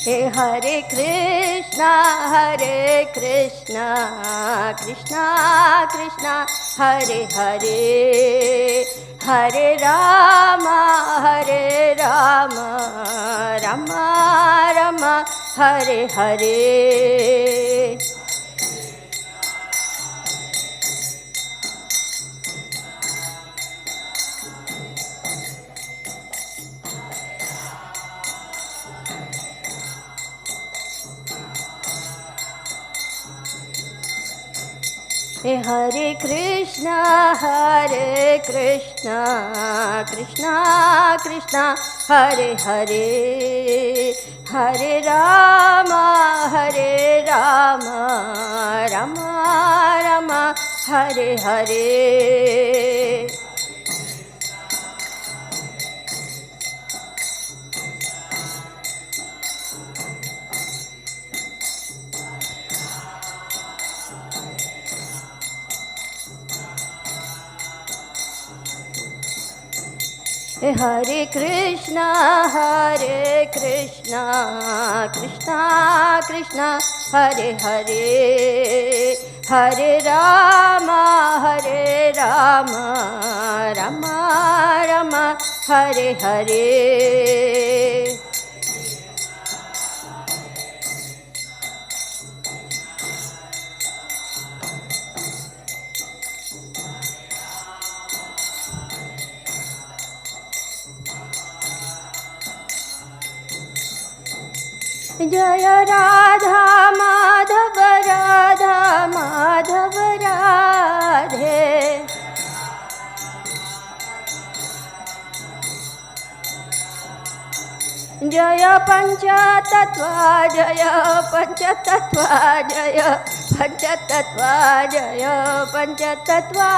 Hey Hare Krishna, Krishna Krishna, Hare Hare, Hare Rama, Rama Rama, Hare Hare. Hare Krishna, Krishna Krishna, Hare Hare, Hare Rama, Rama Rama, Hare Hare. Hare Krishna, Krishna Krishna, Hare Hare, Hare Rama, Rama Rama, Hare Hare. Jaya Radha Madhav Radha Madhav Radhe, Jaya Panchatattva, Jaya Panchatattva, Jaya Panchatattva, Jaya Panchatattva.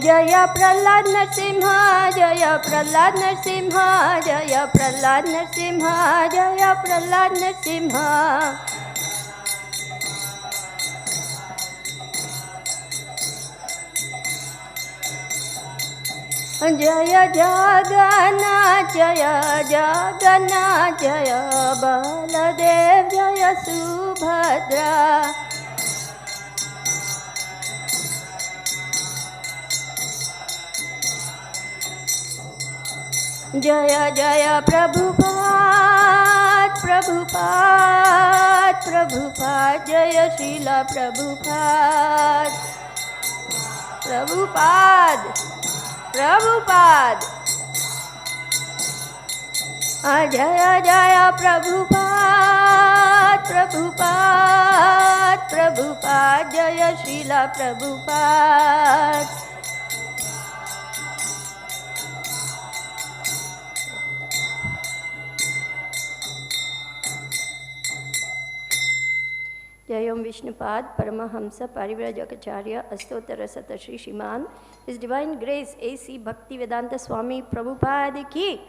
Jaya Prahlad Narasimha, Jaya Prahlad Narasimha, Jaya Prahlad Narasimha, Jaya Prahlad Narasimha. Jaya Jagannath, Jaya Jagannath, Jaya Baladev, Jaya Subhadra. Jaya Jaya Prabhupada, Prabhupada, Prabhupada, Jaya Srila Prabhupada, Prabhupada, Prabhupada. Jaya Jaya Prabhupada, Prabhupada, Prabhupada, Jaya Srila Prabhupada. Jayom Vishnupad Paramahamsa Parivrajacharya Astotara Sata Shri Shriman, His Divine Grace A.C. Bhaktivedanta Swami Prabhupada ki,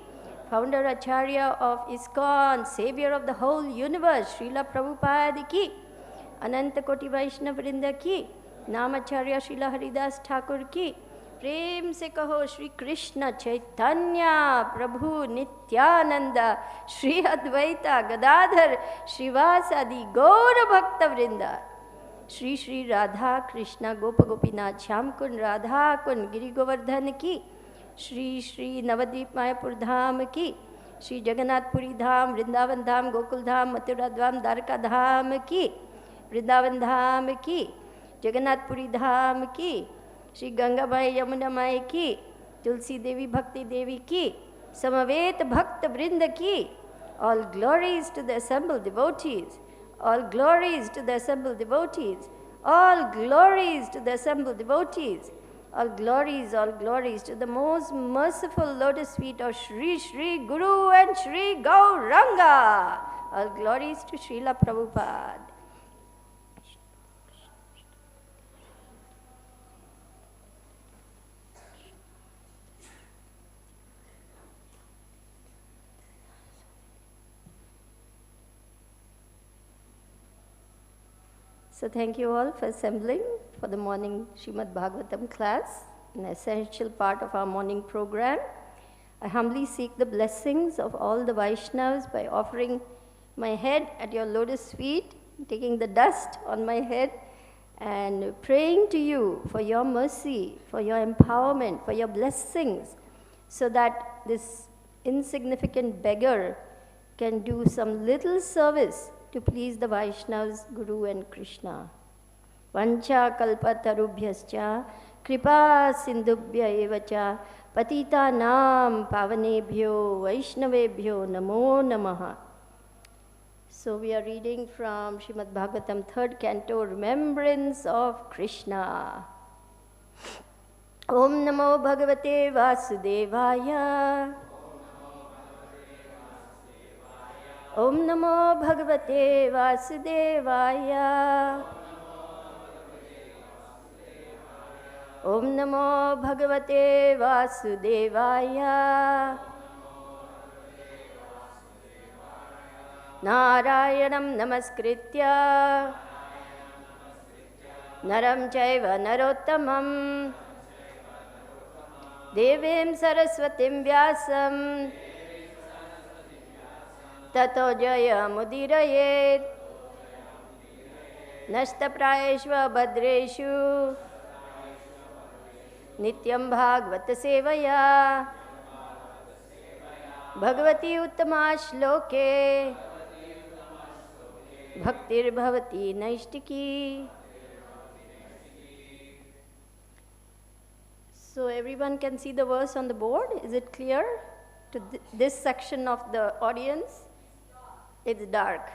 Founder Acharya of ISKCON, Savior of the whole universe, Srila Prabhupada ki, Ananta Koti Vaishnava Vrinda ki, Namacharya Srila Haridas Thakur ki, प्रेम से कहो श्री कृष्ण चैतन्य प्रभु नित्यानंदा श्री अद्वैता गदाधर श्रीवासादि गौर भक्त वृंदा श्री श्री राधा कृष्ण गोप गोपीनाथ श्याम कुंड राधा कुंड गिरि गोवर्धन की श्री श्री नवद्वीप मायापुर धाम की श्री जगन्नाथपुरी धाम वृंदावन धाम गोकुल धाम मथुरा धाम द्वारका धाम की वृंदावन धाम की जगन्नाथपुरी धाम की श्री गंगा माई यमुना माई की तुलसी देवी भक्ति देवी की समवेत भक्त वृंद की all glories to the assembled devotees, all glories to the assembled devotees, all glories to the assembled devotees, all glories to the most merciful lotus feet of Shri Shri Guru and Shri Gauranga, all glories to Srila Prabhupada. So thank you all for assembling for the morning Srimad Bhagavatam class, an essential part of our morning program. I humbly seek the blessings of all the Vaishnavas by offering my head at your lotus feet, taking the dust on my head, and praying to you for your mercy, for your empowerment, for your blessings, so that this insignificant beggar can do some little service to please the Vaishnavas, Guru and Krishna. Vancha kalpatarubhyascha kripa sindhubhya evacha patita nam pavanebhyo vaishnavebhyo namo namaha. So we are reading from Srimad Bhagavatam, 3rd Canto, Remembrance of Krishna. Om Namo Bhagavate Vasudevaya. Om Namo Bhagavate Vasudevaya. Om Namo Bhagavate Vasudevaya. Narayanam namaskritya naram chaiva narottamam devim saraswatim vyasam tato jaya mudirayet nashtaprayeshva bhadreshu nityam bhagavata sevaya bhagavati uttama shloke Bhaktir Bhavati Naishtiki. So everyone can see the verse on the board. Is it clear to this section of the audience? It's dark.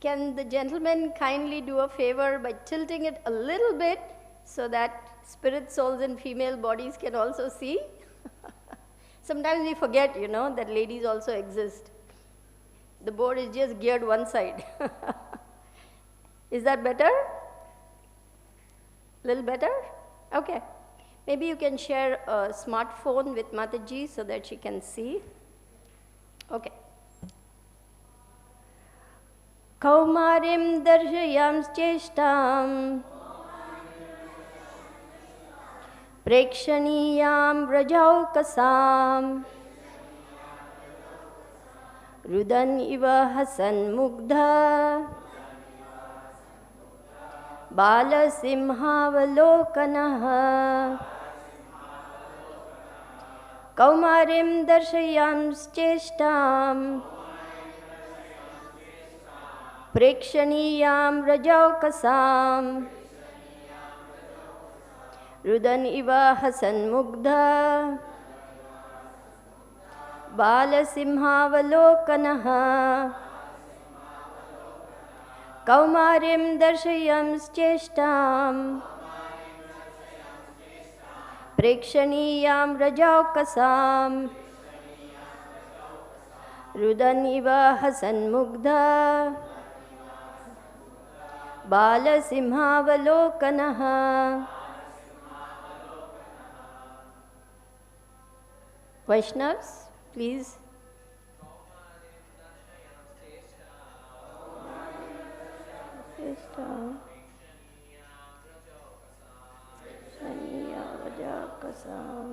Can the gentleman kindly do a favor by tilting it a little bit so that spirit souls and female bodies can also see? Sometimes we forget, that ladies also exist. The board is just geared one side. Is that better? Little better? Okay. Maybe you can share a smartphone with Mataji so that she can see. Okay. Kaumārīṁ darśayaṁś ceṣṭāṁ prekṣaṇīyāṁ vraja-okasām rudann iva hasan mugdha bāla-siṁhāvalokanaḥ kaumārīṁ darśayaṁś ceṣṭāṁ prekṣaṇīyāṁ vraja-okasām rudann iva hasan mugdha bāla-siṁhāvalokanaḥ kaumārīṁ darśayaṁś ceṣṭāṁ prekṣaṇīyāṁ vraja-okasām rudann iva hasan mugdha bāla-siṁhāvalokanaḥ. Vaishnavas, please. Ceṣṭāṁ vraja-okasām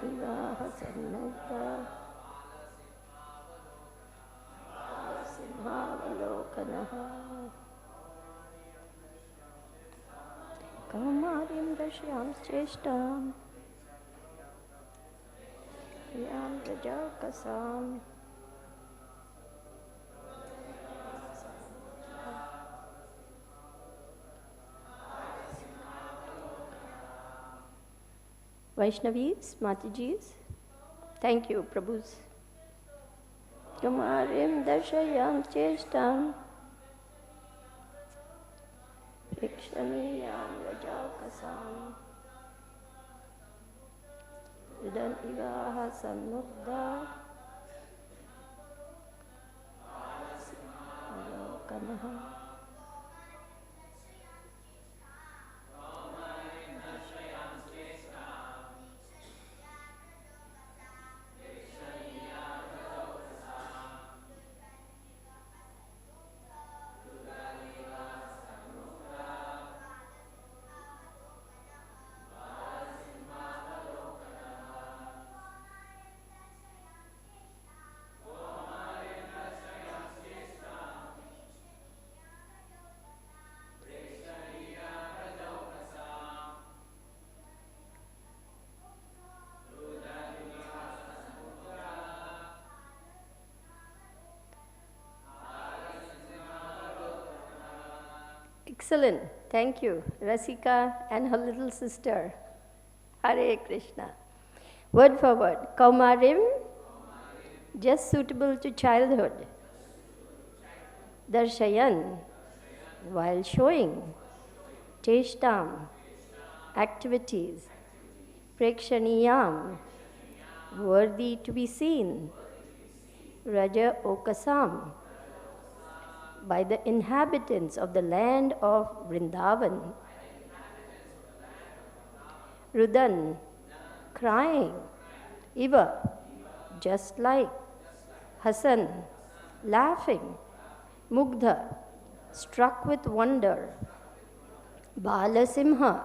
iva hasan mugdha bāla-siṁhāvalokanaḥ kaumārīṁ darśayaṁś ceṣṭāṁ vraja-okasām Vaishnavis, Matajis, thank you, Prabhus. Kaumārīṁ darśayaṁ ceṣṭāṁ prekṣaṇīyāṁ vraja-okasām rudann iva hasan mugdha avalokanaḥ. Excellent. Thank you, Rasika and her little sister. Hare Krishna. Word for word. Kaumārīm, just suitable to childhood. Darśayan, while showing. ceṣṭāṁ, activities. Prekṣaṇīyāṁ, worthy to be seen. Vraja-okasām, by the inhabitants of the land of Vṛndāvana. Rudann, crying. Iva, just like. Hasan, laughing. Mugdha, struck with wonder. Bāla-siṁha,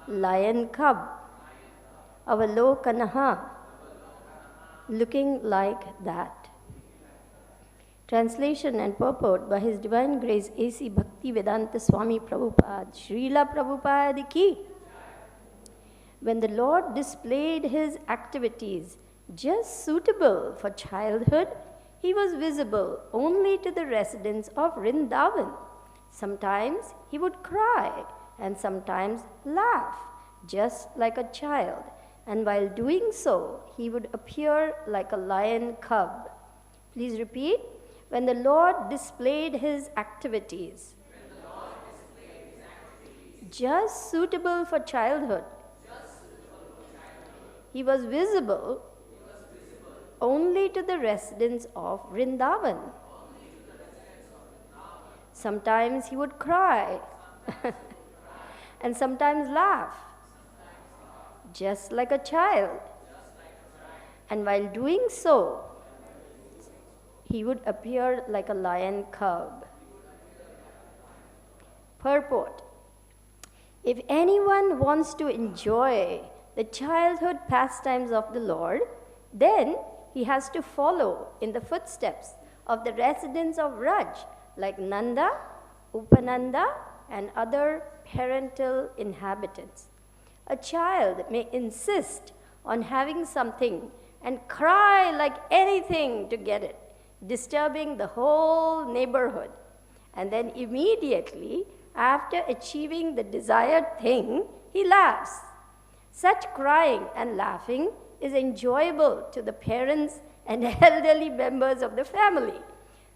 lion cub. Avalokanaḥ, looking like that. Translation and purport by His Divine Grace A.C. Bhaktivedanta Swami Prabhupada, Srila Prabhupada ki. When the Lord displayed His activities just suitable for childhood, He was visible only to the residents of Vṛndāvana. Sometimes He would cry and sometimes laugh, just like a child, and while doing so, He would appear like a lion cub. Please repeat. When the Lord displayed His activities, just suitable for childhood, He was visible only to the residents of Vṛndāvana. Sometimes He would cry and sometimes laugh, just like a child. And while doing so, He would appear like a lion cub. Purport. If anyone wants to enjoy the childhood pastimes of the Lord, then he has to follow in the footsteps of the residents of Vraj, like Nanda, Upananda, and other parental inhabitants. A child may insist on having something and cry like anything to get it, disturbing the whole neighborhood. And then immediately, after achieving the desired thing, he laughs. Such crying and laughing is enjoyable to the parents and elderly members of the family.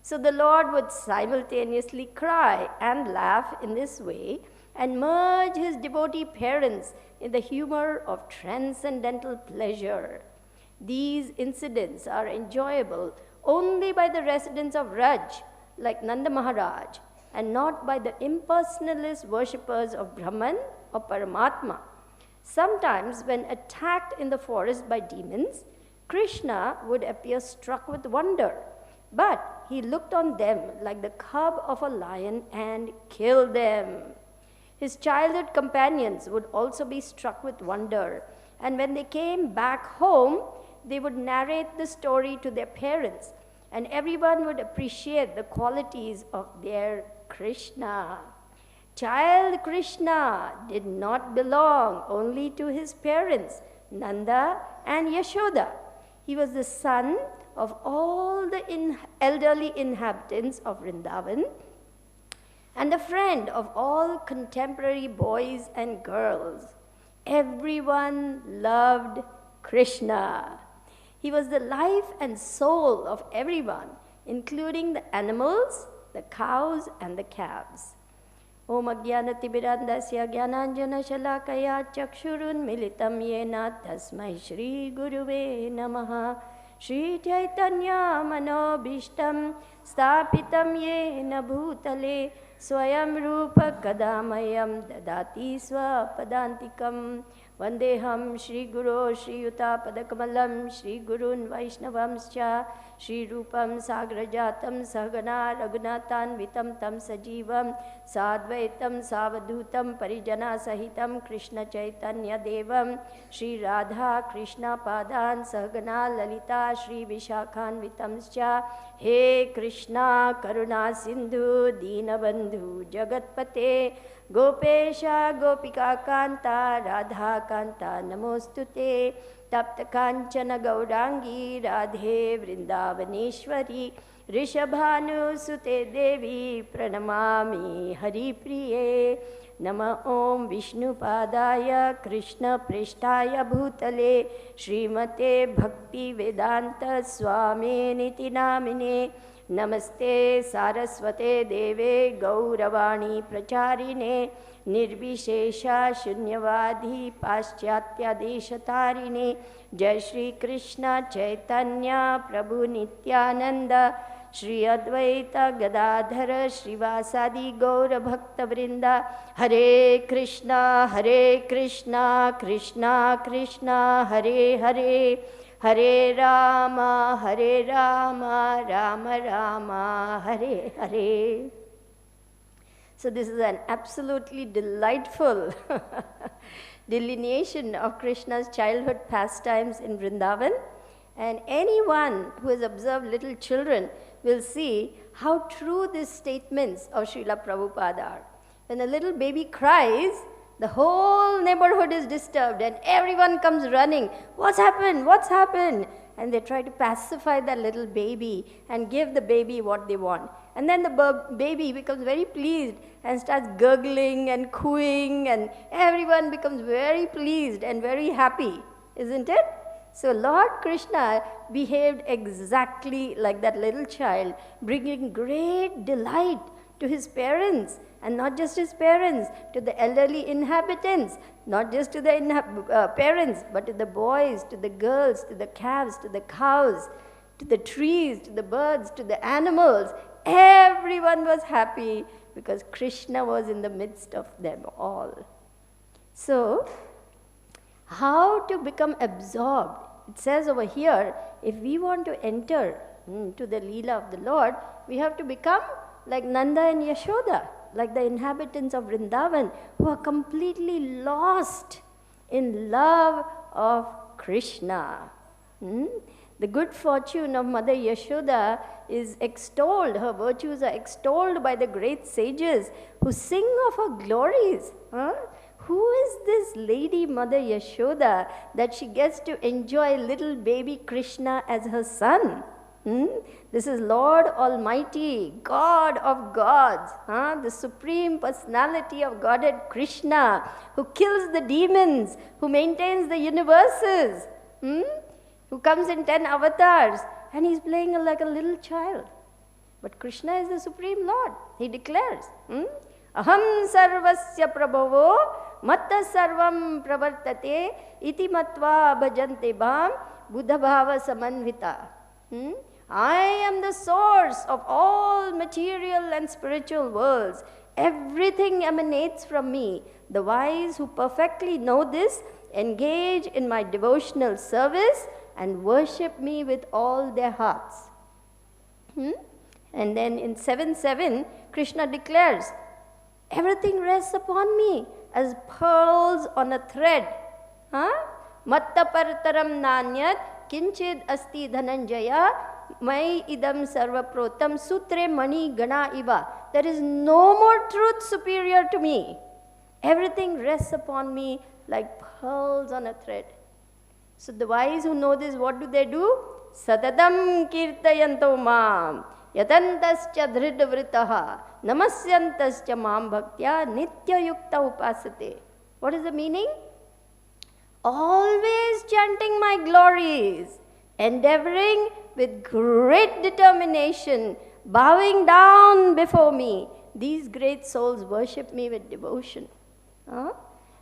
So the Lord would simultaneously cry and laugh in this way and merge His devotee parents in the humor of transcendental pleasure. These incidents are enjoyable only by the residents of Vraj, like Nanda Mahārāja, and not by the impersonalist worshippers of Brahman or Paramatma. Sometimes, when attacked in the forest by demons, Krishna would appear struck with wonder, but He looked on them like the cub of a lion and killed them. His childhood companions would also be struck with wonder, and when they came back home, they would narrate the story to their parents, and everyone would appreciate the qualities of their Krishna. Child Krishna did not belong only to his parents, Nanda and Yaśodā. He was the son of all the elderly inhabitants of Vṛndāvana and the friend of all contemporary boys and girls. Everyone loved Krishna. He was the life and soul of everyone, including the animals, the cows, and the calves. Om ajnanatimirandasya jnananjana shalakaya chakshurunmilitam yena tasmai Shri Guruve Namaha. Shri Chaitanya manobhishtam sthapitam yena bhutale swayam rupa kadamayam dadati swapadantikam. Vandeham Shri Guru Shri Yuta Padakamalam Shri Gurun Vaishnavamscha Shri Rupam Sagrajatam Sahagana Raghunatan Vitam Tam Sajivam Sadvaitam Savadutam Parijana Sahitam Krishna Chaitanya Devam Shri Radha Krishna Padan Sahagana Lalita Shri Vishakhan Vitamscha. He Krishna Karuna Sindhu Dina Bandhu Jagatpate Gopesha Gopika Kanta Radha Kanta Namostute Tapta Kanchana Gaurangi Radhe Vṛndāvaneshwari Rishabhanu Sute Devi Pranamami Hari Priye Nama Om Vishnu Padaya Krishna Prishtaya Bhutale Srimate Bhakti Vedanta Swami Niti Namine Namaste Saraswate Deve Gauravani Pracharine Nirvishesha Shunyavadhi Paschatya Deshatarine Jai Shri Krishna Chaitanya Prabhu Nityananda Shri Advaita Gadadhara Srivasadi Gaura Bhakta Vrinda Hare Krishna Krishna Krishna Hare Hare Hare Rama Rama Rama Hare Hare. So this is an absolutely delightful delineation of Krishna's childhood pastimes in Vrindavan. And anyone who has observed little children will see how true these statements of Srila Prabhupada are. When a little baby cries, the whole neighborhood is disturbed and everyone comes running. What's happened? What's happened? And they try to pacify that little baby and give the baby what they want. And then the baby becomes very pleased and starts gurgling and cooing, and everyone becomes very pleased and very happy, isn't it? So Lord Krishna behaved exactly like that little child, bringing great delight to his parents, and not just his parents, to the elderly inhabitants, not just to the parents, but to the boys, to the girls, to the calves, to the cows, to the trees, to the birds, to the animals. Everyone was happy because Krishna was in the midst of them all. So, how to become absorbed? It says over here, if we want to enter to the Leela of the Lord, we have to become like Nanda and Yaśodā, like the inhabitants of Vrindavan, who are completely lost in love of Krishna. The good fortune of Mother Yaśodā is extolled, her virtues are extolled by the great sages who sing of her glories. Who is this lady Mother Yaśodā that she gets to enjoy little baby Krishna as her son? This is Lord Almighty, God of gods, the Supreme Personality of Godhead Krishna, who kills the demons, who maintains the universes, who comes in 10 avatars, and he's playing like a little child. But Krishna is the Supreme Lord. He declares, Aham sarvasya prabhavo matta sarvam pravartate iti matva bhajante bham buddha bhava samanvita. I am the source of all material and spiritual worlds. Everything emanates from me. The wise who perfectly know this engage in my devotional service and worship me with all their hearts. And then in 7.7, Krishna declares, everything rests upon me as pearls on a thread. Matta partaram nanyat kinchid asti dhananjaya mai idam sarvaprotam sutre mani gana iva. There is no more truth superior to me. Everything rests upon me like pearls on a thread. So the wise who know this, what do? Satatam kirtayanto mam yatantascha dhridavritaha namasyantascha mam bhaktya nitya yukta upasate. What is the meaning? Always chanting my glories, endeavoring with great determination, bowing down before me. These great souls worship me with devotion.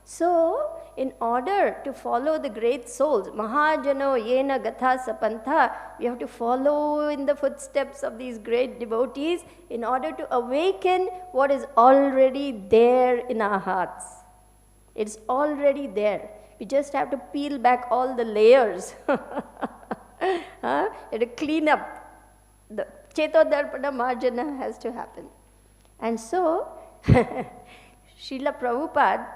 So, in order to follow the great souls, Mahajano Yena Gatha Sapantha, we have to follow in the footsteps of these great devotees in order to awaken what is already there in our hearts. It's already there. We just have to peel back all the layers. To clean up. The Chetodarpana Marjana has to happen. And so, Srila Prabhupada,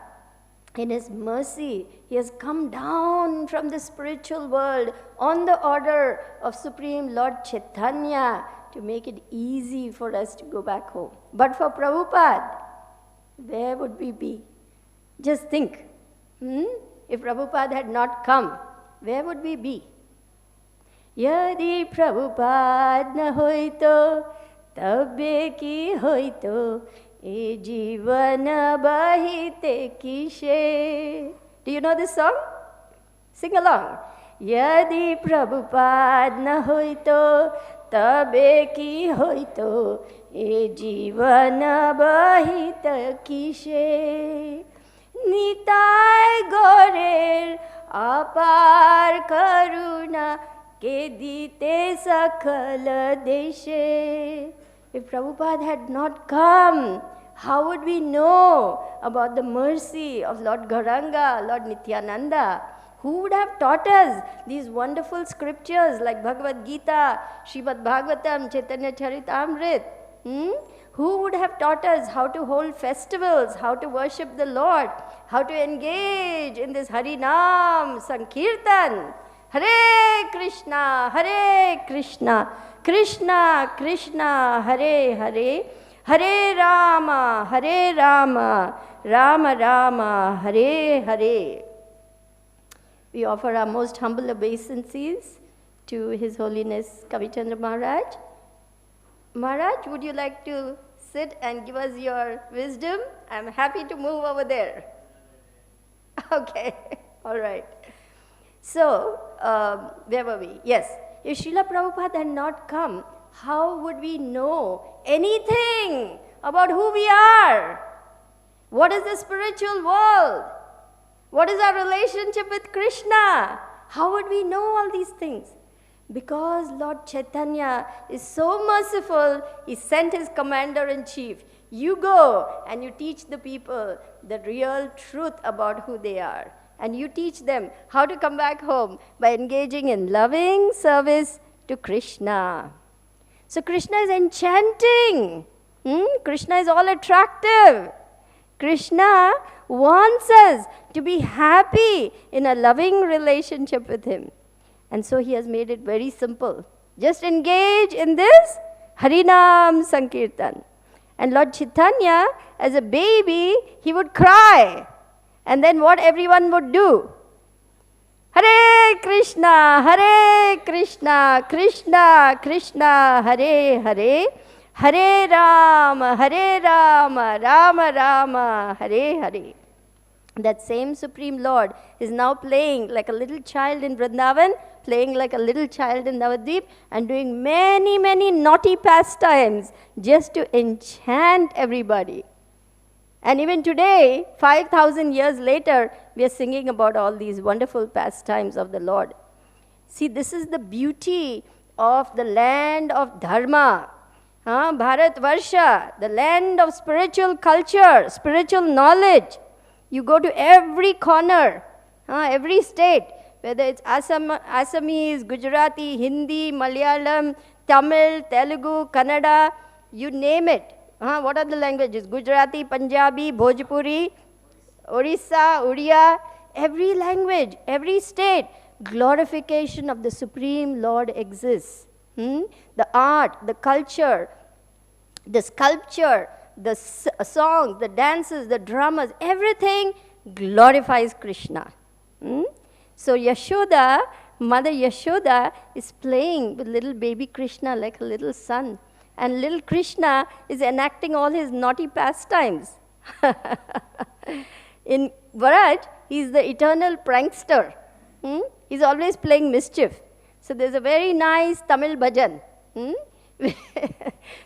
in his mercy, he has come down from the spiritual world on the order of Supreme Lord Chaitanya to make it easy for us to go back home. But for Prabhupada, where would we be? Just think. If Prabhupada had not come, where would we be? Yadi Prabhupada na hoito, tabbe ki hoito, e jivana bahite kishe. Do you know this song? Sing along. Yadi Prabhupada na hoito, tabbe ki hoito, e jivana bahita kishe. Nitai gorer apar karuna ke dite sakala deshe. If Prabhupada had not come, how would we know about the mercy of Lord Gauranga, Lord Nityananda? Who would have taught us these wonderful scriptures like Bhagavad Gita, Srimad Bhagavatam, Chaitanya Charitamrit? Who would have taught us how to hold festivals, how to worship the Lord, how to engage in this Harinam Sankirtan? Hare Krishna, Krishna Krishna, Hare Hare, Hare Rama, Rama Rama, Hare Hare. We offer our most humble obeisances to His Holiness Kavichandra Maharaj. Maharaj, would you like to sit and give us your wisdom? I'm happy to move over there. Okay, all right. So, where were we? Yes, if Srila Prabhupada had not come, how would we know anything about who we are? What is the spiritual world? What is our relationship with Krishna? How would we know all these things? Because Lord Chaitanya is so merciful, He sent His commander-in-chief. You go and you teach the people the real truth about who they are. And you teach them how to come back home by engaging in loving service to Krishna. So Krishna is enchanting. Krishna is all attractive. Krishna wants us to be happy in a loving relationship with Him. And so He has made it very simple. Just engage in this Harinam Sankirtan. And Lord Chaitanya, as a baby, he would cry. And then what everyone would do? Hare Krishna, Krishna Krishna, Hare Hare, Hare Rama, Rama Rama, Hare Hare. That same Supreme Lord is now playing like a little child in Vṛndāvana, playing like a little child in Navadvip, and doing many, many naughty pastimes just to enchant everybody. And even today, 5,000 years later, we are singing about all these wonderful pastimes of the Lord. See, this is the beauty of the land of Dharma. Bharat Varsha, the land of spiritual culture, spiritual knowledge. You go to every corner, every state, whether it's Assamese, Gujarati, Hindi, Malayalam, Tamil, Telugu, Kannada, you name it. What are the languages? Gujarati, Punjabi, Bhojpuri, Orissa, Oriya, every language, every state, glorification of the Supreme Lord exists. The art, the culture, the sculpture, the songs, the dances, the dramas, everything glorifies Krishna. So Yaśodā, Mother Yaśodā, is playing with little baby Krishna like a little son. And little Krishna is enacting all his naughty pastimes. In Vraj, he is the eternal prankster. He's always playing mischief. So there's a very nice Tamil bhajan,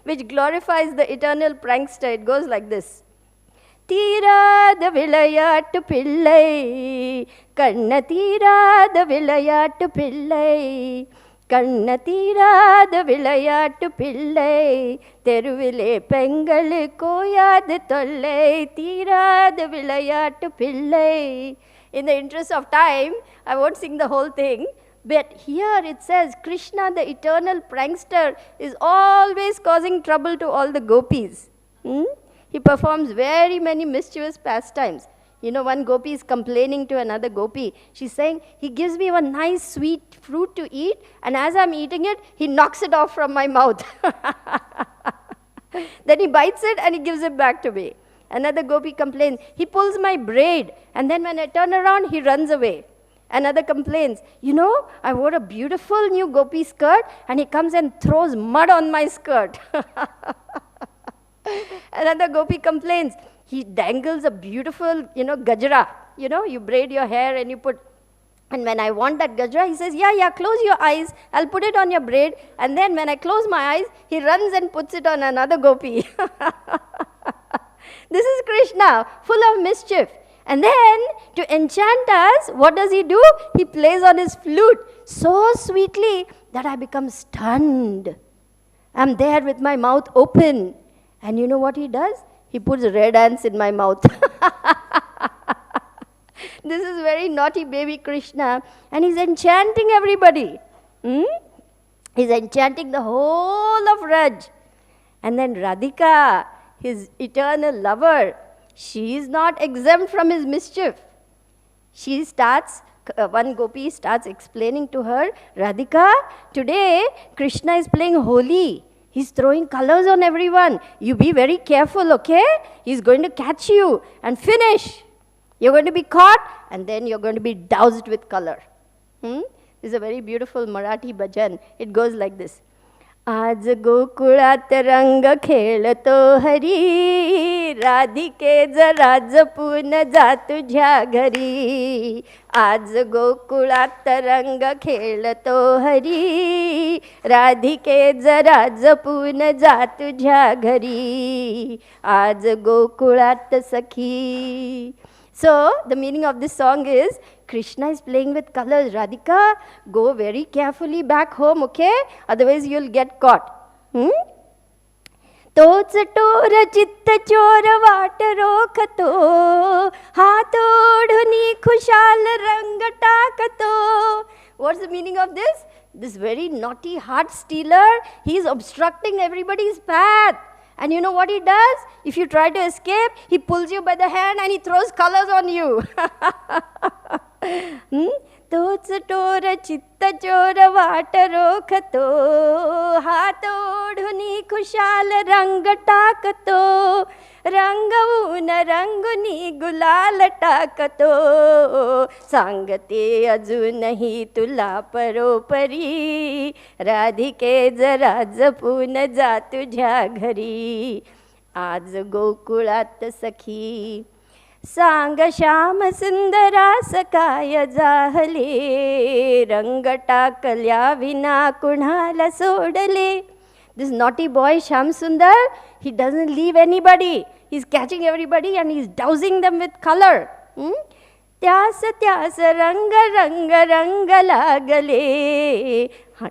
which glorifies the eternal prankster. It goes like this. Tirada vilayattu pillai, kanna tirada vilayattu pillai, kanna tirada vilayattu pillai, teruvile pengalu koyadu tollai, tirada vilayattu pillai. In the interest of time, I won't sing the whole thing, but here it says Krishna, the eternal prankster, is always causing trouble to all the gopis. He performs very many mischievous pastimes. You know, one gopi is complaining to another gopi. She's saying, he gives me one nice sweet fruit to eat, and as I'm eating it, he knocks it off from my mouth. Then he bites it and he gives it back to me. Another gopi complains, he pulls my braid, and then when I turn around, he runs away. Another complains, I wore a beautiful new gopi skirt, and he comes and throws mud on my skirt. Another gopi complains, he dangles a beautiful, gajra. You braid your hair and you put, and when I want that gajra, he says, yeah, close your eyes, I'll put it on your braid. And then when I close my eyes, he runs and puts it on another gopi. This is Krishna, full of mischief. And then, to enchant us, what does he do? He plays on his flute so sweetly that I become stunned. I'm there with my mouth open. And you know what he does? He puts red ants in my mouth. This is very naughty baby Krishna. And he's enchanting everybody. He's enchanting the whole of Raj. And then Radhika, his eternal lover, she is not exempt from his mischief. She starts, one gopi starts explaining to her, Radhika, today Krishna is playing Holi. He's throwing colors on everyone. You be very careful, okay? He's going to catch you and finish. You're going to be caught and then you're going to be doused with color. This is a very beautiful Marathi bhajan. It goes like this. आज गोकुळात रंग खेळतो हरी राधिके जरा जपून जा तुझ्या घरी आज गोकुळात रंग खेळतो हरी राधिके जरा जपून जा तुझ्या घरी आज गोकुळात सखी. So, the meaning of this song is, Krishna is playing with colors. Radhika, go very carefully back home, okay? Otherwise, you'll get caught. तोच टोर चित्त चोर वाट रोखतो हात ओढुनी खुशाल रंग टाकतो. What's the meaning of this? This very naughty heart stealer, he is obstructing everybody's path. And you know what he does? If you try to escape, he pulls you by the hand and he throws colors on you. तोच टोर चित्त चोर वाट रोखतो हात ओढुनी खुशाल रंग टाकतो रंगवून रंगुनी गुलाल टाकतो सांगते अजूनही तुला परोपरी राधिके जरा जपून जा तुझ्या घरी आज गोकुळात सखी. सांग श्याम सुंदरास काय जाहले रंग टाकल्या विना कुणाला सोडले. This naughty boy Shyam Sundar, he doesn't leave anybody. He's catching everybody and he's dousing them with color. त्यास त्यास रंग रंग रंग लागले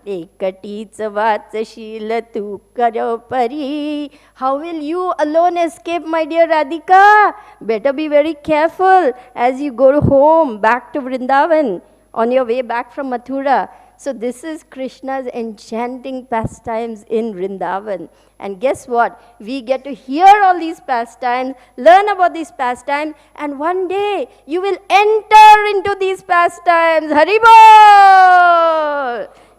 एकटीच वाचशील तू करो परी. How will you alone escape, my dear Radhika? Better be very careful as you go home back to Vṛndāvana on your way back from Mathura. So this is Krishna's enchanting pastimes in Vṛndāvana. And guess what? We get to hear all these pastimes, learn about these pastimes, and one day you will enter into these pastimes. Haribol!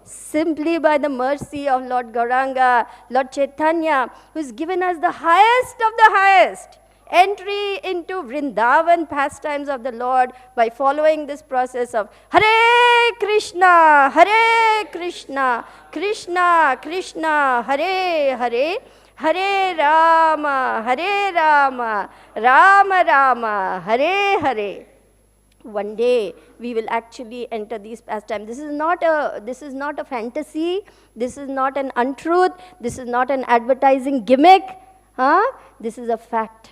Simply by the mercy of Lord Gauranga, Lord Chaitanya, who has given us the highest of the highest entry into Vṛndāvana pastimes of the Lord by following this process of Hare Krishna, Krishna Krishna, Hare Hare, Hare Rama, Rama Rama, Hare Hare. One day we will actually enter these pastimes. This is not a fantasy. This is not an untruth. This is not an advertising gimmick. This is a fact.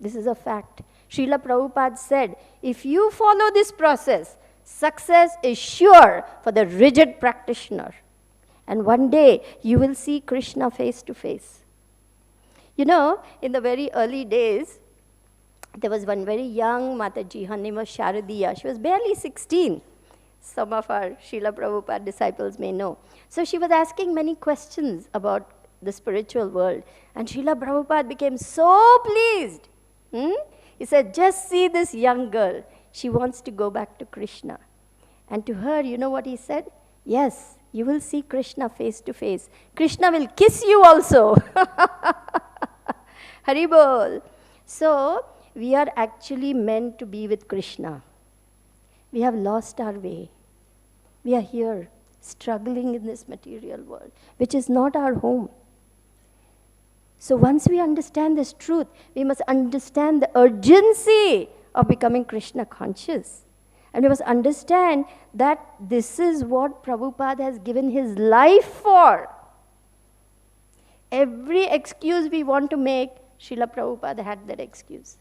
This is a fact. Srila Prabhupada said, if you follow this process, success is sure for the rigid practitioner. And one day, you will see Krishna face to face. You know, in the very early days, there was one very young Mataji, her name was Sharadiya. She was barely 16. Some of our Srila Prabhupada disciples may know. So she was asking many questions about the spiritual world. And Srila Prabhupada became so pleased. He said, just see this young girl. She wants to go back to Krishna. And to her, you know what he said? Yes, you will see Krishna face to face. Krishna will kiss you also. Haribol. So, we are actually meant to be with Krishna. We have lost our way. We are here, struggling in this material world, which is not our home. So once we understand this truth, we must understand the urgency of becoming Krishna conscious. And we must understand that this is what Prabhupada has given his life for. Every excuse we want to make, Srila Prabhupada had that excuse.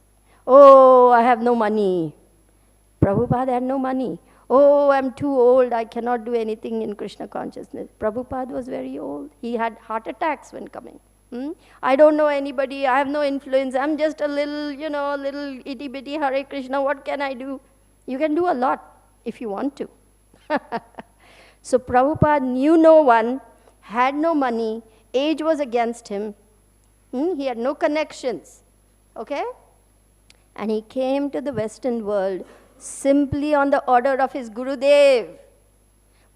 Oh, I have no money. Prabhupada had no money. Oh, I'm too old, I cannot do anything in Krishna consciousness. Prabhupada was very old. He had heart attacks when coming. I don't know anybody, I have no influence, I'm just a little, little itty-bitty Hare Krishna, what can I do? You can do a lot if you want to. So Prabhupada knew no one, had no money, age was against him, he had no connections, okay? And he came to the Western world simply on the order of his Gurudev.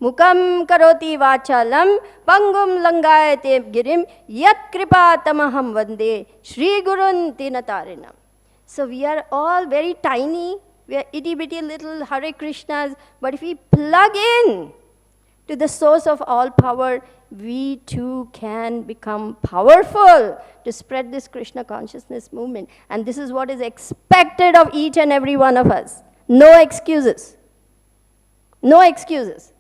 Mukam karoti vachalam pangum langayate girim yat kripa tamaham vande Shri Gurun tinatarinam. So we are all very tiny, we are itty-bitty little Hare Krishnas, but if we plug in to the source of all power, we too can become powerful to spread this Krishna consciousness movement. And this is what is expected of each and every one of us. No excuses. No excuses.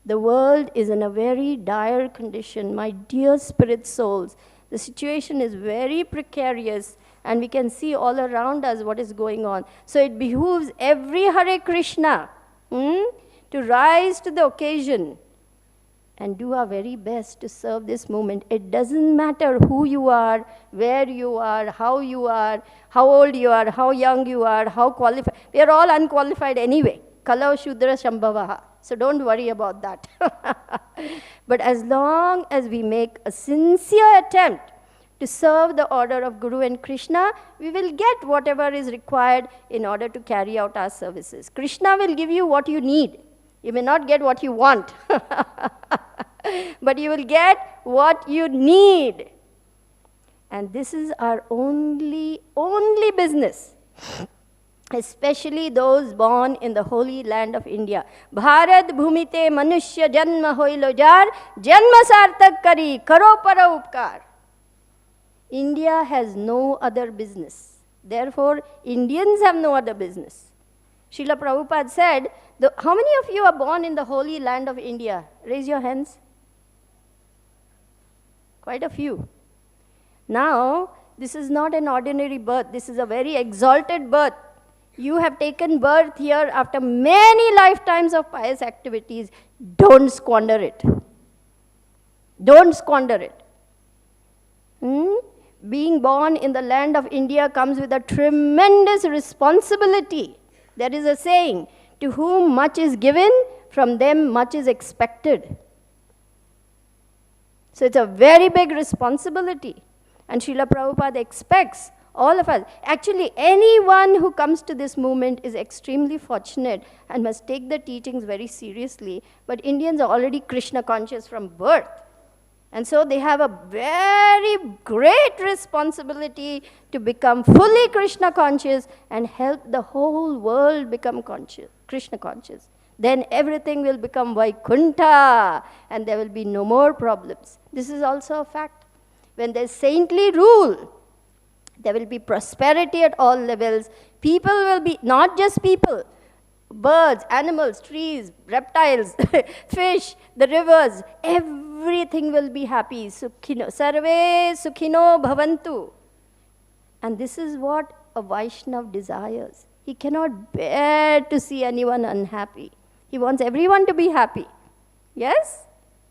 The world is in a very dire condition, my dear spirit souls. The situation is very precarious, and we can see all around us what is going on. So it behooves every Hare Krishna to rise to the occasion and do our very best to serve this movement. It doesn't matter who you are, where you are, how old you are, how young you are, how qualified. We are all unqualified anyway. Kala Shudra Shambhavaha. So don't worry about that. But as long as we make a sincere attempt to serve the order of Guru and Krishna, we will get whatever is required in order to carry out our services. Krishna will give you what you need. You may not get what you want, but you will get what you need. And this is our only business. Especially those born in the holy land of India. Bharat bhumite manushya janma hoilo jar, janma sartak kari, karo para upkar. India has no other business. Therefore, Indians have no other business. Srila Prabhupada said, how many of you are born in the holy land of India? Raise your hands. Quite a few. Now, this is not an ordinary birth. This is a very exalted birth. You have taken birth here after many lifetimes of pious activities. Don't squander it. Don't squander it. Being born in the land of India comes with a tremendous responsibility. There is a saying, to whom much is given, from them much is expected. So it's a very big responsibility. And Srila Prabhupada expects all of us. Actually, anyone who comes to this movement is extremely fortunate and must take the teachings very seriously. But Indians are already Krishna conscious from birth. And so they have a very great responsibility to become fully Krishna conscious and help the whole world become conscious, Krishna conscious. Then everything will become Vaikuntha and there will be no more problems. This is also a fact. When there's saintly rule, there will be prosperity at all levels. People will be, not just people, birds, animals, trees, reptiles, fish, the rivers, everything will be happy. Sukhino, sarve sukhino bhavantu. And this is what a Vaishnav desires. He cannot bear to see anyone unhappy. He wants everyone to be happy. Yes?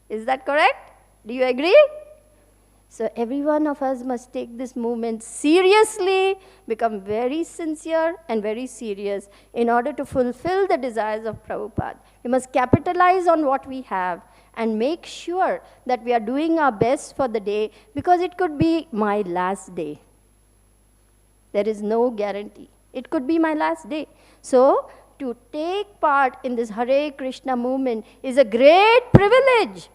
Is that correct? Do you agree? So every one of us must take this movement seriously, become very sincere and very serious in order to fulfill the desires of Prabhupada. We must capitalize on what we have and make sure that we are doing our best for the day, because it could be my last day. There is no guarantee. It could be my last day. So to take part in this Hare Krishna movement is a great privilege.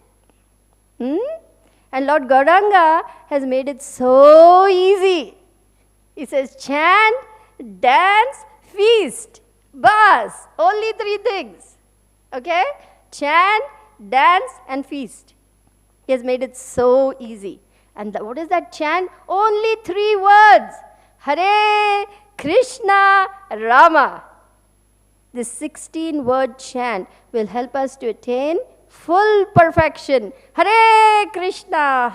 And Lord Gauranga has made it so easy. He says chant, dance, feast. Bas. Only 3 things. Okay? Chant, dance, and feast. He has made it so easy. And what is that chant? Only 3 words. Hare Krishna Rama. This 16-word chant will help us to attain full perfection. Hare Krishna,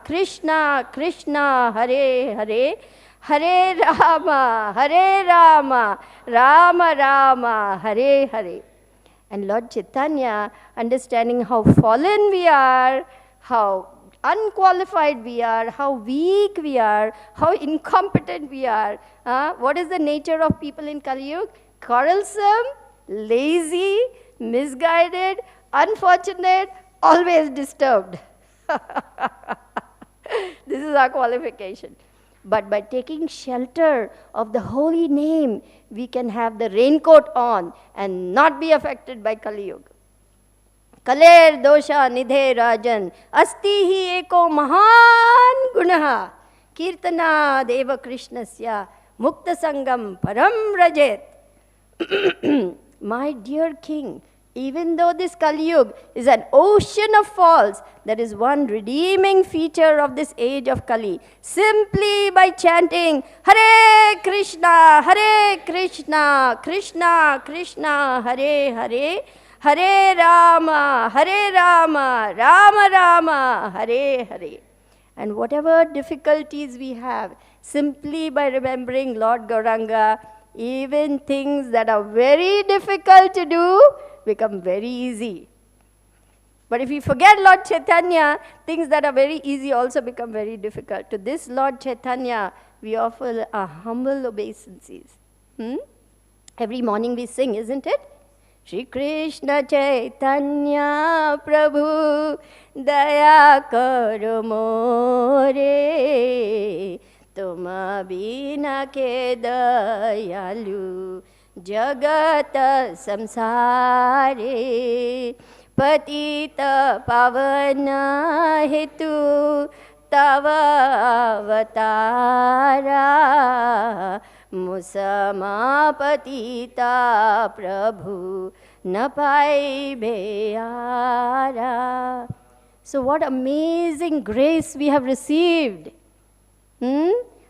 Krishna Krishna, Hare Hare, Hare Rama, Rama Rama, Hare Hare. And Lord Chaitanya, understanding how fallen we are, how unqualified we are, how weak we are, how incompetent we are. What is the nature of people in Kali Yuga? Quarrelsome, lazy, misguided, unfortunate, always disturbed. This is our qualification. But by taking shelter of the holy name, we can have the raincoat on and not be affected by Kali Yuga. Kaler dosha nidhe rajan asti hi eko mahan gunaha kirtana deva krishnasya mukta sangam param rajet. My dear king, even though this Kali Yuga is an ocean of faults, there is one redeeming feature of this age of Kali. Simply by chanting Hare Krishna, Krishna Krishna, Hare Hare, Hare Rama, Rama Rama, Hare Hare. And whatever difficulties we have, simply by remembering Lord Gauranga, even things that are very difficult to do become very easy. But if we forget Lord Chaitanya, things that are very easy also become very difficult. To this Lord Chaitanya, we offer our humble obeisances. Every morning we sing, isn't it? Shri Krishna Chaitanya Prabhu Daya Karo More Tuma Bina Ke Dayalu Jagat Samsare Patita Pavana Hetu Tava Avatara Musama Patita Prabhu Napai Beyara. So what amazing grace we have received.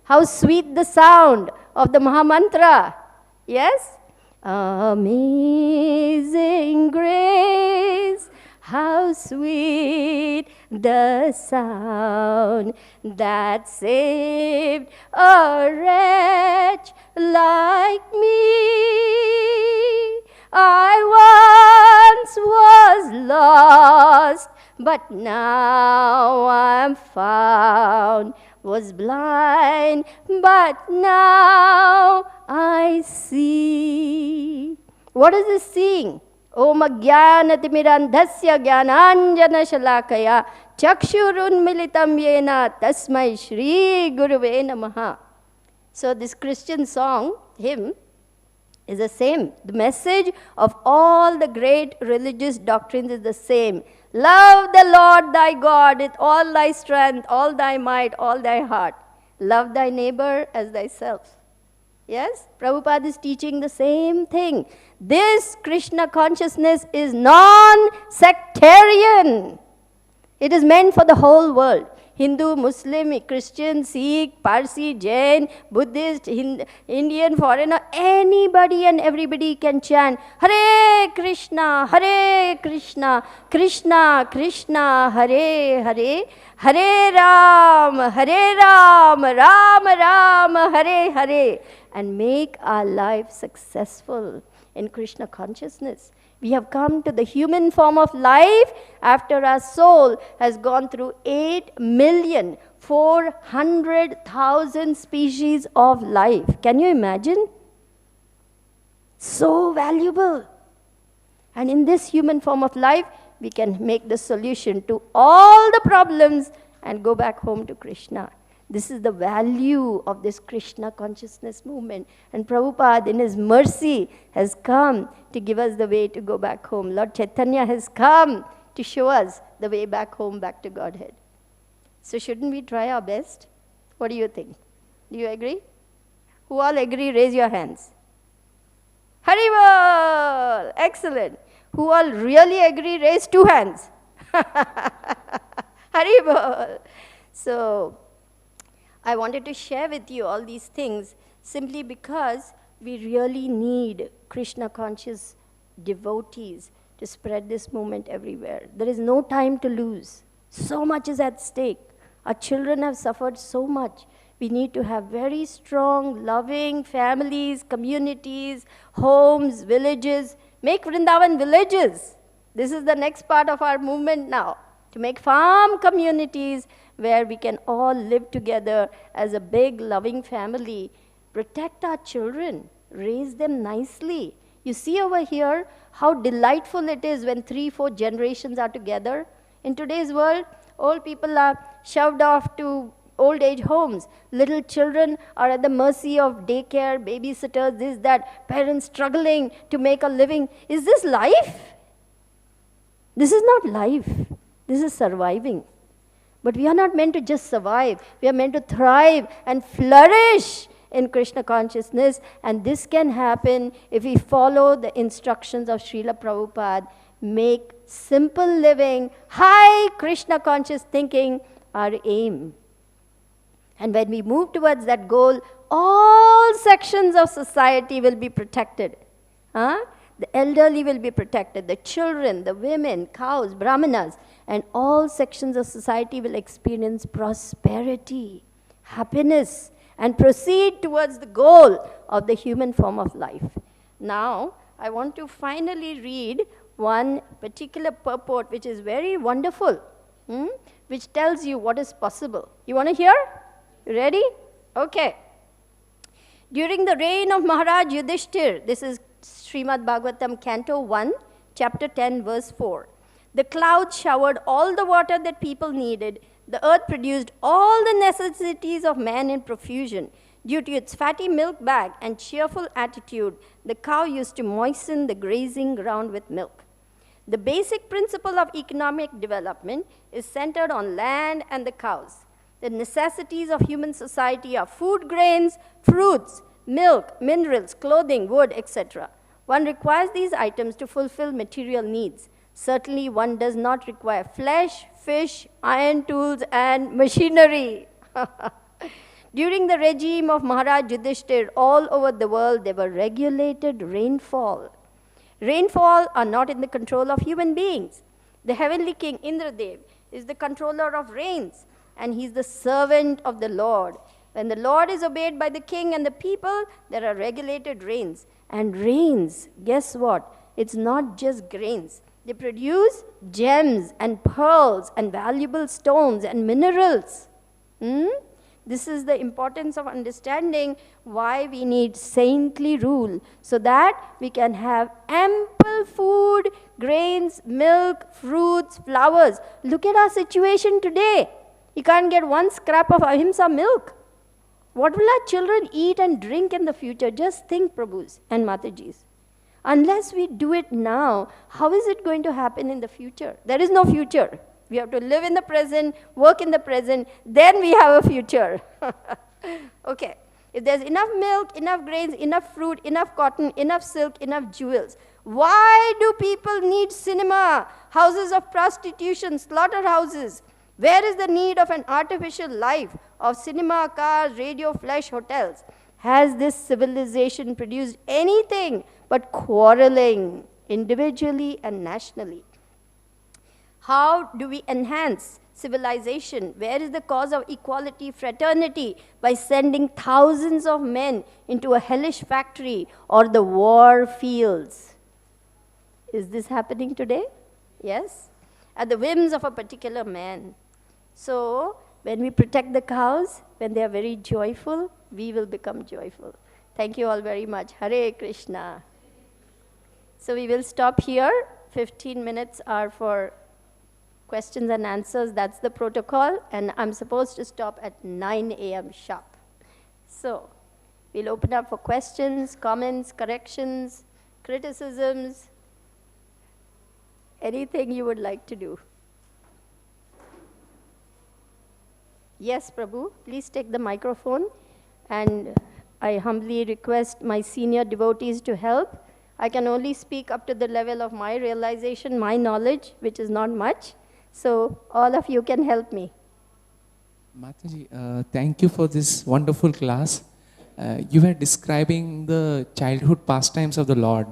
How sweet the sound of the Mahamantra. Yes? Amazing grace, how sweet the sound that saved a wretch like me. I once was lost, but now I'm found. Was blind, but now I see. What is this seeing? Om ajnanatimidandhasya jnananjana shalakaya chakshurunmilitam yena tasmai Shri Guruve Namaha. So this Christian song, hymn, is the same. The message of all the great religious doctrines is the same. Love the Lord thy God with all thy strength, all thy might, all thy heart. Love thy neighbor as thyself. Yes? Prabhupada is teaching the same thing. This Krishna consciousness is non-sectarian. It is meant for the whole world. Hindu, Muslim, Christian, Sikh, Parsi, Jain, Buddhist, Indian, foreigner, anybody and everybody can chant Hare Krishna, Krishna Krishna, Hare Hare, Hare Ram, Ram Ram, Hare Hare, and make our life successful in Krishna consciousness. We have come to the human form of life after our soul has gone through 8,400,000 species of life. Can you imagine? So valuable. And in this human form of life, we can make the solution to all the problems and go back home to Krishna. This is the value of this Krishna consciousness movement. And Prabhupada, in his mercy, has come to give us the way to go back home. Lord Chaitanya has come to show us the way back home, back to Godhead. So shouldn't we try our best? What do you think? Do you agree? Who all agree, raise your hands. Haribol! Excellent. Who all really agree, raise 2 hands. Haribol! So, I wanted to share with you all these things simply because we really need Krishna conscious devotees to spread this movement everywhere. There is no time to lose. So much is at stake. Our children have suffered so much. We need to have very strong, loving families, communities, homes, villages. Make Vṛndāvana villages. This is the next part of our movement now, to make farm communities where we can all live together as a big, loving family. Protect our children, raise them nicely. You see over here how delightful it is when 3-4 generations are together. In today's world, old people are shoved off to old age homes. Little children are at the mercy of daycare, babysitters, this, that, parents struggling to make a living. Is this life? This is not life. This is surviving. But we are not meant to just survive. We are meant to thrive and flourish in Krishna consciousness, and this can happen if we follow the instructions of Srila Prabhupada. Make simple living, high Krishna conscious thinking our aim. And when we move towards that goal, all sections of society will be protected. The elderly will be protected, the children, the women, cows, brahmanas, and all sections of society will experience prosperity, happiness, and proceed towards the goal of the human form of life. Now, I want to finally read one particular purport which is very wonderful, which tells you what is possible. You want to hear? You ready? Okay. During the reign of Mahārāja Yudhishthir, this is Srimad Bhagavatam, Canto 1, Chapter 10, Verse 4. The clouds showered all the water that people needed. The earth produced all the necessities of man in profusion. Due to its fatty milk bag and cheerful attitude, the cow used to moisten the grazing ground with milk. The basic principle of economic development is centered on land and the cows. The necessities of human society are food grains, fruits, milk, minerals, clothing, wood, etc. One requires these items to fulfill material needs. Certainly, one does not require flesh, fish, iron tools, and machinery. During the regime of Mahārāja Yudhishthir, all over the world, there were regulated rainfall. Rainfall are not in the control of human beings. The heavenly king Indradev is the controller of rains, and he's the servant of the Lord. When the Lord is obeyed by the king and the people, there are regulated rains. And rains, guess what? It's not just grains. They produce gems and pearls and valuable stones and minerals. This is the importance of understanding why we need saintly rule, so that we can have ample food, grains, milk, fruits, flowers. Look at our situation today. You can't get one scrap of ahimsa milk. What will our children eat and drink in the future? Just think, Prabhus and Matajis. Unless we do it now, how is it going to happen in the future? There is no future. We have to live in the present, work in the present, then we have a future. Okay. If there's enough milk, enough grains, enough fruit, enough cotton, enough silk, enough jewels, why do people need cinema, houses of prostitution, slaughterhouses? Where is the need of an artificial life, of cinema, cars, radio, flesh, hotels? Has this civilization produced anything but quarreling, individually and nationally? How do we enhance civilization? Where is the cause of equality, fraternity? By sending thousands of men into a hellish factory or the war fields. Is this happening today? Yes? At the whims of a particular man. So, when we protect the cows, when they are very joyful, we will become joyful. Thank you all very much. Hare Krishna. So we will stop here. 15 minutes are for questions and answers. That's the protocol. And I'm supposed to stop at 9 a.m. sharp. So we'll open up for questions, comments, corrections, criticisms, anything you would like to do. Yes, Prabhu, please take the microphone. and I humbly request my senior devotees to help. I can only speak up to the level of my realization, my knowledge, which is not much. So all of you can help me. Mataji, thank you for this wonderful class. You were describing the childhood pastimes of the Lord.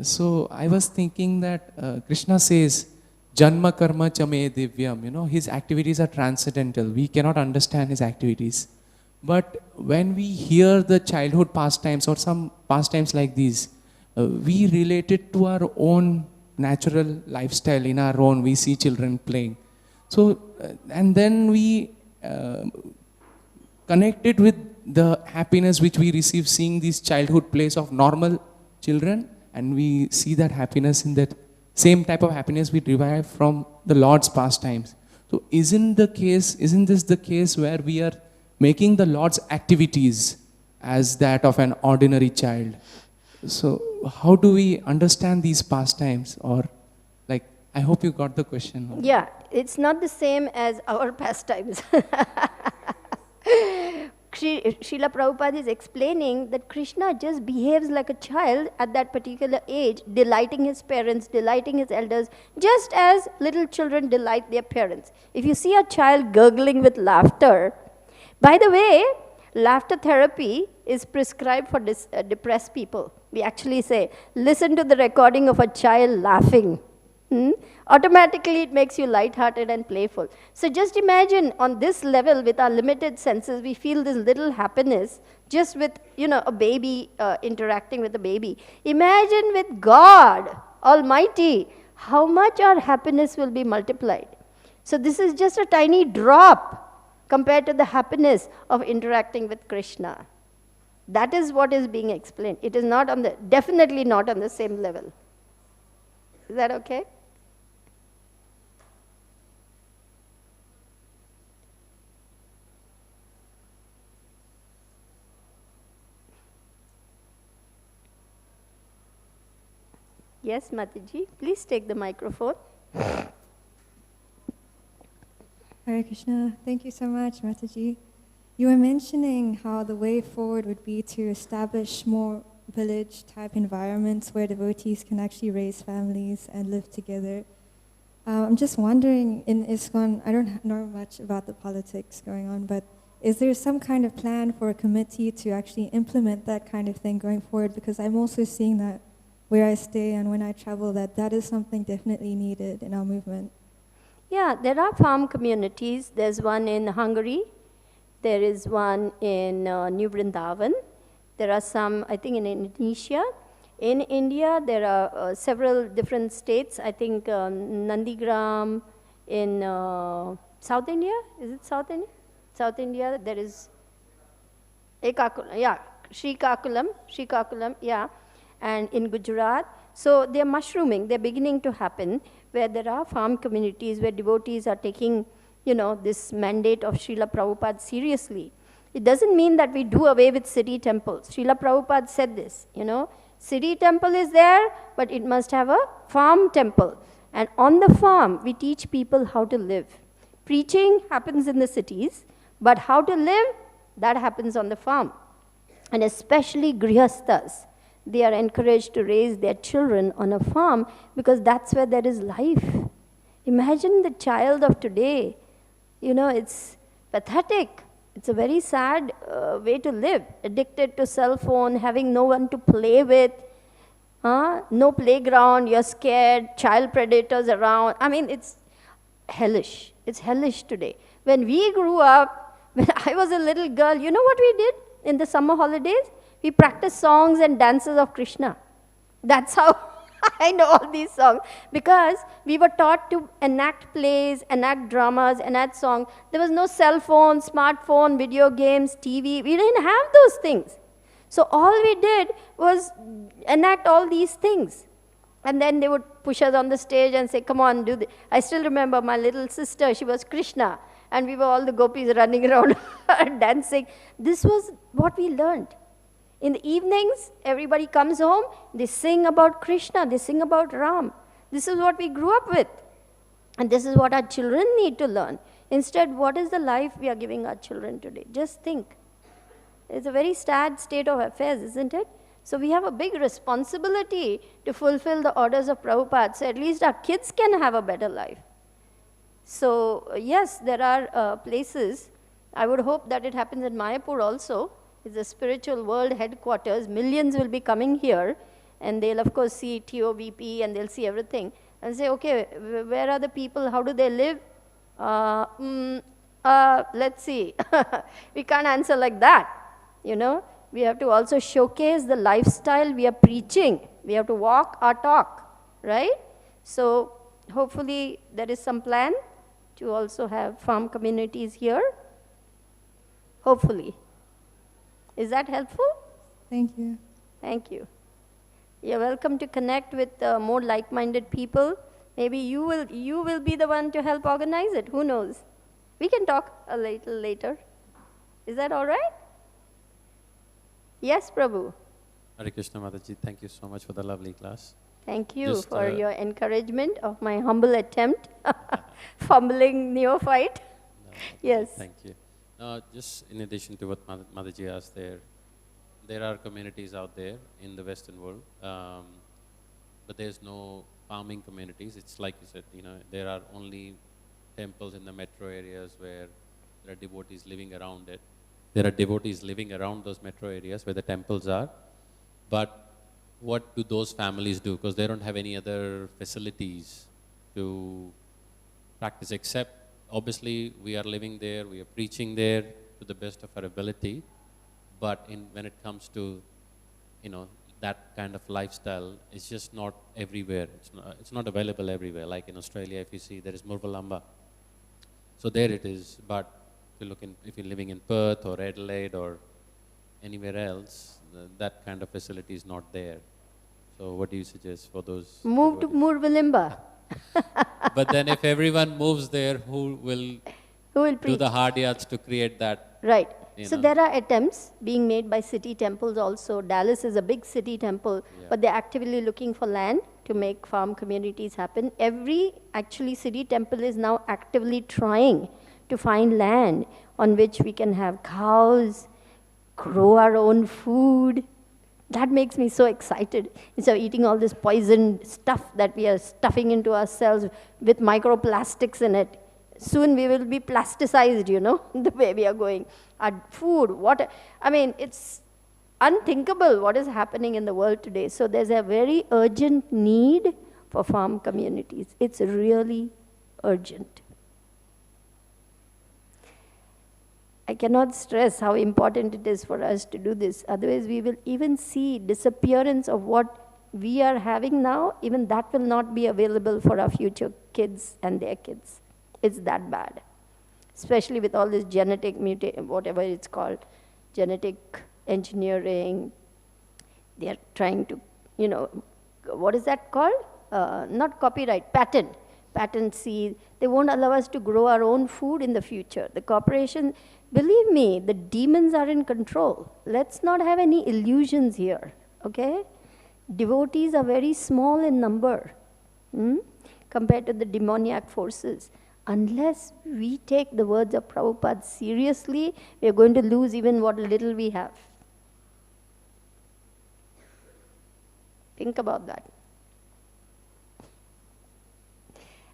So I was thinking that Krishna says, Janma karma chame divyam, his activities are transcendental. We cannot understand his activities. But when we hear the childhood pastimes or some pastimes like these, we relate it to our own natural lifestyle. In our own, we see children playing. So, and then we connect it with the happiness which we receive seeing these childhood plays of normal children, and we see that happiness in that same type of happiness we derive from the Lord's pastimes. So isn't this the case where we are making the Lord's activities as that of an ordinary child? So how do we understand these pastimes? Or like, I hope you got the question. Yeah, it's not the same as our pastimes. Srila Prabhupada is explaining that Krishna just behaves like a child at that particular age, delighting his parents, delighting his elders, just as little children delight their parents. If you see a child gurgling with laughter, by the way, laughter therapy is prescribed for depressed people. We actually say, listen to the recording of a child laughing. Automatically it makes you lighthearted and playful. So just imagine on this level with our limited senses, we feel this little happiness just with, a baby interacting with a baby. Imagine with God Almighty, how much our happiness will be multiplied. So this is just a tiny drop compared to the happiness of interacting with Krishna. That is what is being explained. It is not definitely not on the same level. Is that okay? Yes, Mataji, please take the microphone. Hare Krishna. Thank you so much, Mataji. You were mentioning how the way forward would be to establish more village-type environments where devotees can actually raise families and live together. I'm just wondering, in ISKCON, I don't know much about the politics going on, but is there some kind of plan for a committee to actually implement that kind of thing going forward? Because I'm also seeing that where I stay and when I travel, that is something definitely needed in our movement. Yeah, there are farm communities. There's one in Hungary. There is one in New Vṛndāvana. There are some, I think, in Indonesia. In India, there are several different states. I think Nandigram in South India. Is it South India? South India, there is Srikakulam, yeah. And in Gujarat. So they're mushrooming, they're beginning to happen, where there are farm communities where devotees are taking, this mandate of Srila Prabhupada seriously. It doesn't mean that we do away with city temples. Srila Prabhupada said this, city temple is there, but it must have a farm temple. And on the farm, we teach people how to live. Preaching happens in the cities, but how to live, that happens on the farm. And especially grihasthas. They are encouraged to raise their children on a farm because that's where there is life. Imagine the child of today. It's pathetic. It's a very sad way to live. Addicted to cell phone, having no one to play with, no playground, you're scared, child predators around. I mean, it's hellish. It's hellish today. When we grew up, when I was a little girl, you know what we did in the summer holidays? We practiced songs and dances of Krishna. That's how I know all these songs. Because we were taught to enact plays, enact dramas, enact songs. There was no cell phone, smartphone, video games, TV. We didn't have those things. So all we did was enact all these things. And then they would push us on the stage and say, come on, do this. I still remember my little sister, she was Krishna. And we were all the gopis running around dancing. This was what we learned. In the evenings, everybody comes home, they sing about Krishna, they sing about Ram. This is what we grew up with. And this is what our children need to learn. Instead, what is the life we are giving our children today? Just think. It's a very sad state of affairs, isn't it? So we have a big responsibility to fulfill the orders of Prabhupada, so at least our kids can have a better life. So yes, there are places. I would hope that it happens in Mayapur also. It's a spiritual world headquarters. Millions will be coming here, and they'll of course see TOVP and they'll see everything and say, okay, where are the people? How do they live? Let's see. We can't answer like that, you know. We have to also showcase the lifestyle we are preaching. We have to walk our talk, right? So hopefully there is some plan to also have farm communities here. Hopefully. Is that helpful? Thank you. Thank you. You're welcome to connect with more like-minded people. Maybe you will be the one to help organize it. Who knows? We can talk a little later. Is that all right? Yes, Prabhu. Hare Krishna Mataji, thank you so much for the lovely class. Thank you for your encouragement of my humble attempt, fumbling neophyte. No, yes. Thank you. Just in addition to what Mataji asked there are communities out there in the Western world, but there's no farming communities. It's like you said, you know, there are only temples in the metro areas where there are devotees living around it. There are devotees living around those metro areas where the temples are. But what do those families do? Because they don't have any other facilities to practice, except obviously we are living there, we are preaching there to the best of our ability. But when it comes to, you know, that kind of lifestyle, it's just not everywhere. It's not available everywhere. Like in Australia, if you see, there is Murvalamba. So there it is. But if you're living in Perth or Adelaide or anywhere else, that kind of facility is not there. So what do you suggest for those? Move to Murvalamba. But then if everyone moves there, who will do the hard yards to create that? Right. So there are attempts being made by city temples also. Dallas is a big city temple, but they're actively looking for land to make farm communities happen. Every actually city temple is now actively trying to find land on which we can have cows, grow our own food. That makes me so excited. Instead of eating all this poisoned stuff that we are stuffing into ourselves with microplastics in it, soon we will be plasticized, you know, the way we are going. Our food, water, I mean, it's unthinkable what is happening in the world today. So there's a very urgent need for farm communities. It's really urgent. I cannot stress how important it is for us to do this. Otherwise, we will even see disappearance of what we are having now. Even that will not be available for our future kids and their kids. It's that bad. Especially with all this genetic mutation, whatever it's called, genetic engineering. They are trying to, you know, what is that called? Not copyright, patent. Patent seed. They won't allow us to grow our own food in the future. The corporation, believe me, the demons are in control. Let's not have any illusions here, okay? Devotees are very small in number compared to the demoniac forces. Unless we take the words of Prabhupada seriously, we are going to lose even what little we have. Think about that.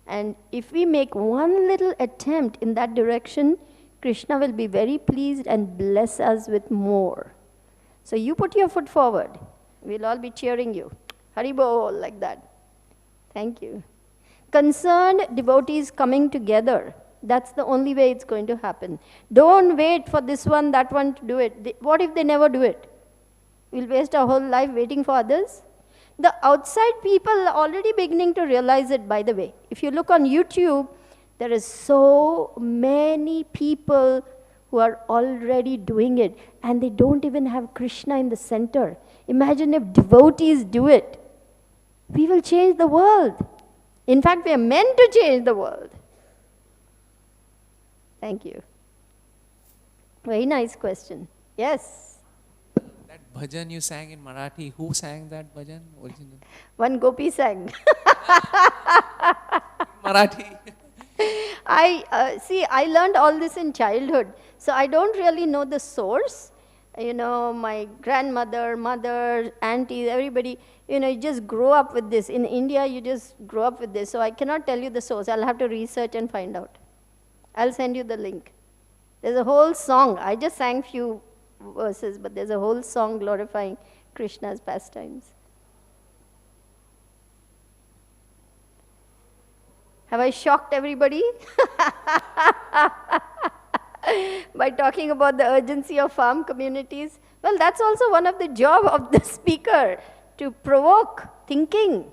And if we make one little attempt in that direction, Krishna will be very pleased and bless us with more. So you put your foot forward. We'll all be cheering you. Haribol, like that. Thank you. Concerned devotees coming together. That's the only way it's going to happen. Don't wait for this one, that one to do it. What if they never do it? We'll waste our whole life waiting for others. The outside people are already beginning to realize it, by the way. If you look on YouTube, there is so many people who are already doing it, and they don't even have Krishna in the center. Imagine if devotees do it. We will change the world. In fact, we are meant to change the world. Thank you. Very nice question. Yes? That bhajan you sang in Marathi, who sang that bhajan originally? One gopi sang. Marathi. I learned all this in childhood. So I don't really know the source. you know, my grandmother, mother, aunties, everybody, you know, you just grow up with this. In India, you just grow up with this. So I cannot tell you the source. I'll have to research and find out. I'll send you the link. There's a whole song. I just sang few verses, but there's a whole song glorifying Krishna's pastimes. Have I shocked everybody? By talking about the urgency of farm communities? Well, that's also one of the job of the speaker, to provoke thinking.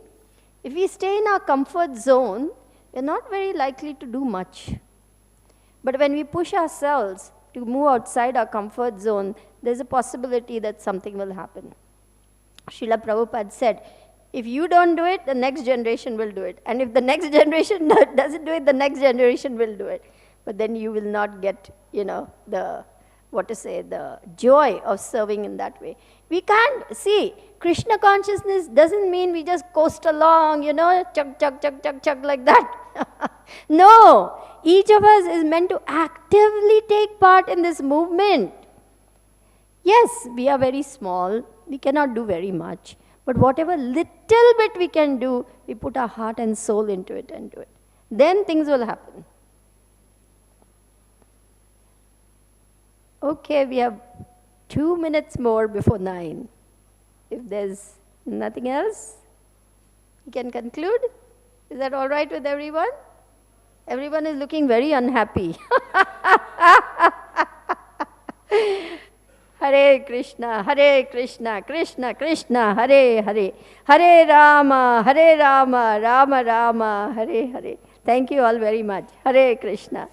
If we stay in our comfort zone, we're not very likely to do much. But when we push ourselves to move outside our comfort zone, there's a possibility that something will happen. Srila Prabhupada said, if you don't do it, the next generation will do it. And if the next generation doesn't do it, the next generation will do it. But then you will not get, you know, the joy of serving in that way. We can't, see, Krishna consciousness doesn't mean we just coast along, you know, chug, chug, chug, chug, chug like that. No, each of us is meant to actively take part in this movement. Yes, we are very small, we cannot do very much. But whatever little bit we can do, we put our heart and soul into it and do it. Then things will happen. Okay, we have 2 minutes more before 9. If there's nothing else, we can conclude. Is that all right with everyone? Everyone is looking very unhappy. Hare Krishna, Krishna Krishna, Hare Hare, Hare Rama, Rama Rama, Hare Hare. Thank you all very much. Hare Krishna.